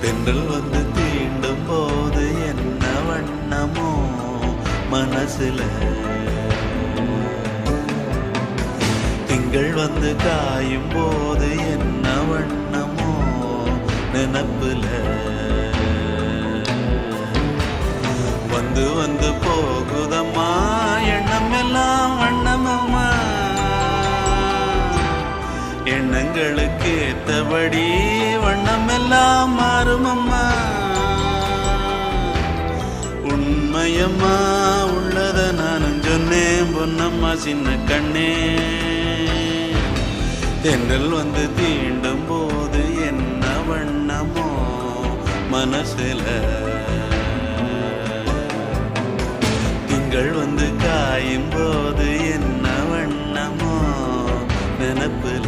தென்றல் வந்து தீண்டும் போது என்ன வண்ணமோ மனசுல, திங்கள் வந்து காயும் போது என்ன வண்ணமோ நினப்புல, வந்து வந்து போகுதம்மா எண்ணம் எல்லாம் வண்ணமம்மா, எண்ணங்களுக்கு ஏத்தபடி வண்ணம் எல்லாம் மாறுமம்மா. உண்மையம்மா உள்ளத நானும் சொன்னேன் பொன்னம்மா சின்ன கண்ணே, தென்றல் வந்து தீண்டும் போது என்ன வண்ணமோ மனசுல, திங்கள் வந்து காயும் போது என்ன வண்ணமோ நினப்புல.